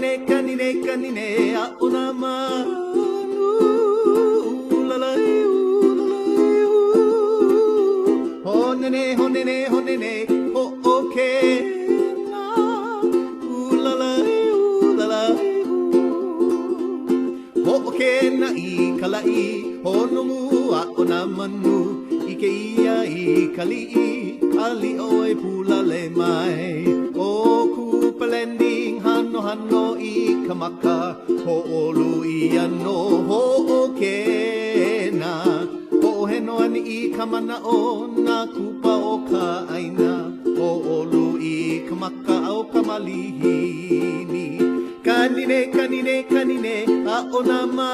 kanine a unama honene ho okay na ho okay na I kalai honomu a unamanu ike ia I kali oi pula le mai o ku pelending hano I kamaka ho olu I ano ho okay na ho heno ani I kamana o na kupa o ka aina ho olu I kamaka o kamalihini kanine a onama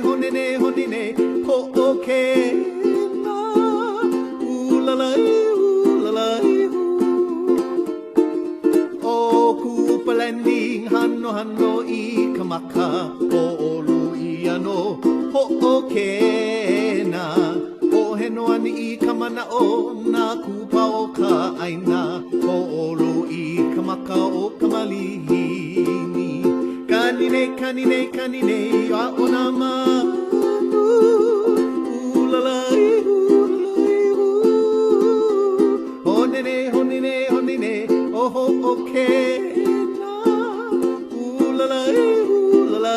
honene ho okay na o ku pelending hano I kamaka o olu I ano ho okay na ho heno ani I kamana o na kupa o ka aina ho olu I kamaka o kamalihini kanine a onama honene oh okay na ooh la la